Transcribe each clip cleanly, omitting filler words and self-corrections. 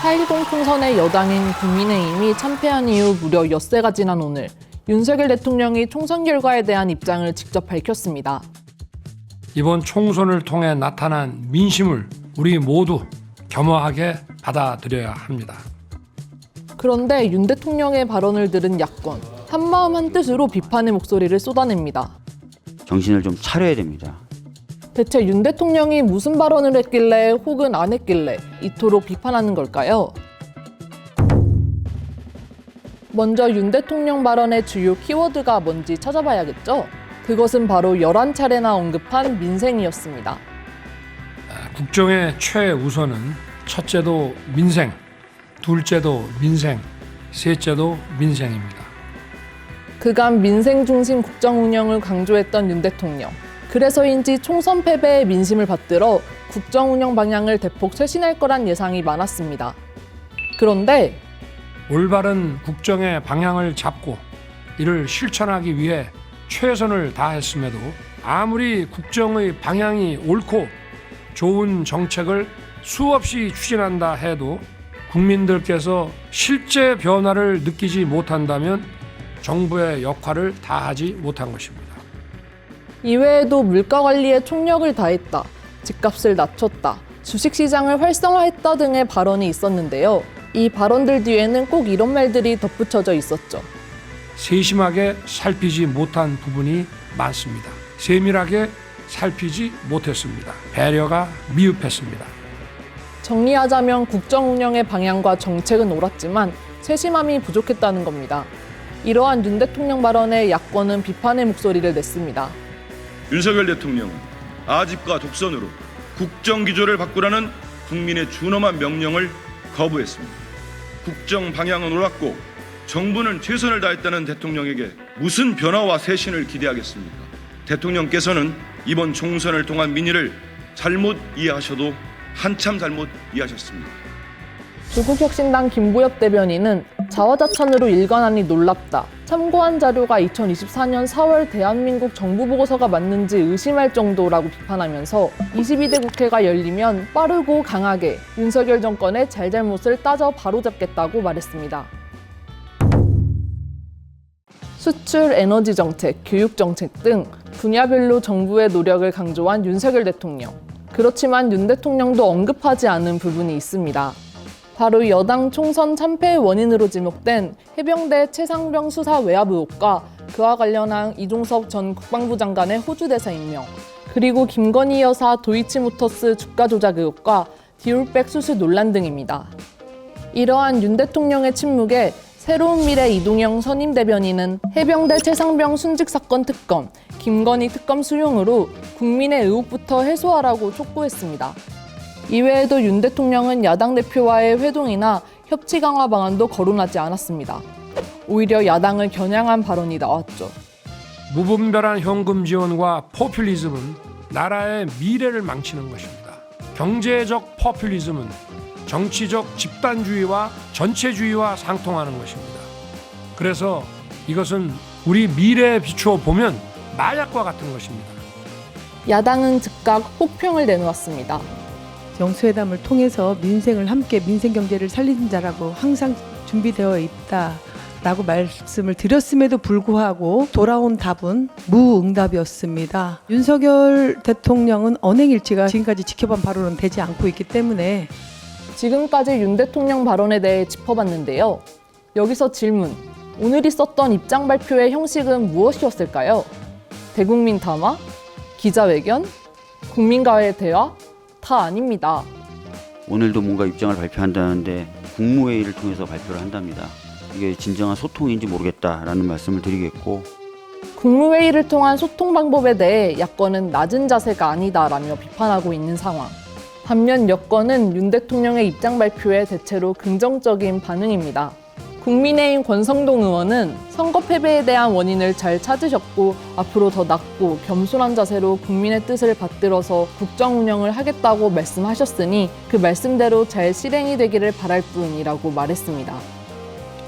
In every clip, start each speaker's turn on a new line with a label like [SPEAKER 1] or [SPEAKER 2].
[SPEAKER 1] 4.10 총선의 여당인 국민의힘이 참패한 이후 무려 엿새가 지난 오늘 윤석열 대통령이 총선 결과에 대한 입장을 직접 밝혔습니다.
[SPEAKER 2] 이번 총선을 통해 나타난 민심을 우리 모두 겸허하게 받아들여야 합니다.
[SPEAKER 1] 그런데 윤 대통령의 발언을 들은 야권, 한마음 한뜻으로 비판의 목소리를 쏟아냅니다.
[SPEAKER 3] 정신을 좀 차려야 됩니다.
[SPEAKER 1] 대체 윤 대통령이 무슨 발언을 했길래 혹은 안 했길래 이토록 비판하는 걸까요? 먼저 윤 대통령 발언의 주요 키워드가 뭔지 찾아봐야겠죠? 그것은 바로 11차례나 언급한 민생이었습니다.
[SPEAKER 2] 국정의 최우선은 첫째도 민생, 둘째도 민생, 셋째도 민생입니다.
[SPEAKER 1] 그간 민생 중심 국정 운영을 강조했던 윤 대통령. 그래서인지 총선 패배의 민심을 받들어 국정 운영 방향을 대폭 쇄신할 거란 예상이 많았습니다. 그런데
[SPEAKER 2] 올바른 국정의 방향을 잡고 이를 실천하기 위해 최선을 다했음에도 아무리 국정의 방향이 옳고 좋은 정책을 수없이 추진한다 해도 국민들께서 실제 변화를 느끼지 못한다면 정부의 역할을 다하지 못한 것입니다.
[SPEAKER 1] 이외에도 물가 관리에 총력을 다했다, 집값을 낮췄다, 주식시장을 활성화했다 등의 발언이 있었는데요. 이 발언들 뒤에는 꼭 이런 말들이 덧붙여져 있었죠.
[SPEAKER 2] 세심하게 살피지 못한 부분이 많습니다. 세밀하게 살피지 못했습니다. 배려가 미흡했습니다.
[SPEAKER 1] 정리하자면 국정 운영의 방향과 정책은 옳았지만 세심함이 부족했다는 겁니다. 이러한 윤 대통령 발언에 야권은 비판의 목소리를 냈습니다.
[SPEAKER 4] 윤석열 대통령은 아집과 독선으로 국정 기조를 바꾸라는 국민의 준엄한 명령을 거부했습니다. 국정 방향은 옳았고 정부는 최선을 다했다는 대통령에게 무슨 변화와 쇄신을 기대하겠습니까? 대통령께서는 이번 총선을 통한 민의를 잘못 이해하셔도 한참 잘못 이해하셨습니다.
[SPEAKER 1] 조국혁신당 김부엽 대변인은 자화자찬으로 일관하니 놀랍다. 참고한 자료가 2024년 4월 대한민국 정부보고서가 맞는지 의심할 정도라고 비판하면서 22대 국회가 열리면 빠르고 강하게 윤석열 정권의 잘잘못을 따져 바로잡겠다고 말했습니다. 수출, 에너지 정책, 교육 정책 등 분야별로 정부의 노력을 강조한 윤석열 대통령. 그렇지만 윤 대통령도 언급하지 않은 부분이 있습니다. 바로 여당 총선 참패의 원인으로 지목된 해병대 최상병 수사 외압 의혹과 그와 관련한 이종섭 전 국방부 장관의 호주 대사 임명, 그리고 김건희 여사 도이치모터스 주가 조작 의혹과 디올백 수수 논란 등입니다. 이러한 윤 대통령의 침묵에 새로운 미래 이동영 선임 대변인은 해병대 최상병 순직 사건 특검, 김건희 특검 수용으로 국민의 의혹부터 해소하라고 촉구했습니다. 이외에도 윤 대통령은 야당 대표와의 회동이나 협치 강화 방안도 거론하지 않았습니다. 오히려 야당을 겨냥한 발언이 나왔죠.
[SPEAKER 2] 무분별한 현금 지원과 포퓰리즘은 나라의 미래를 망치는 것입니다. 경제적 포퓰리즘은 정치적 집단주의와 전체주의와 상통하는 것입니다. 그래서 이것은 우리 미래에 비추어 보면 마약과 같은 것입니다.
[SPEAKER 1] 야당은 즉각 혹평을 내놓았습니다.
[SPEAKER 5] 영수회담을 통해서 민생을 함께 민생 경제를 살리는 자라고 항상 준비되어 있다라고 말씀을 드렸음에도 불구하고 돌아온 답은 무응답이었습니다. 윤석열 대통령은 언행일치가 지금까지 지켜본 바로는 되지 않고 있기 때문에
[SPEAKER 1] 지금까지 윤 대통령 발언에 대해 짚어봤는데요. 여기서 질문, 오늘 있었던 입장 발표의 형식은 무엇이었을까요? 대국민 담화? 기자회견? 국민과의 대화? 다 아닙니다.
[SPEAKER 3] 오늘도 뭔가 입장을 발표한다는데 국무회의를 통해서 발표를 한답니다. 이게 진정한 소통인지 모르겠다라는 말씀을 드리겠고,
[SPEAKER 1] 국무회의를 통한 소통 방법에 대해 야권은 낮은 자세가 아니다라며 비판하고 있는 상황. 반면 여권은 윤 대통령의 입장 발표에 대체로 긍정적인 반응입니다. 국민의힘 권성동 의원은 선거 패배에 대한 원인을 잘 찾으셨고 앞으로 더 낮고 겸손한 자세로 국민의 뜻을 받들어서 국정 운영을 하겠다고 말씀하셨으니 그 말씀대로 잘 실행이 되기를 바랄 뿐이라고 말했습니다.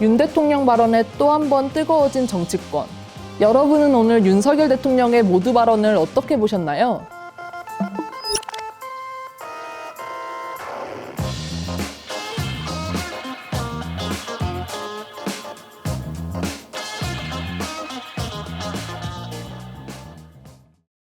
[SPEAKER 1] 윤 대통령 발언에 또 한 번 뜨거워진 정치권. 여러분은 오늘 윤석열 대통령의 모두 발언을 어떻게 보셨나요?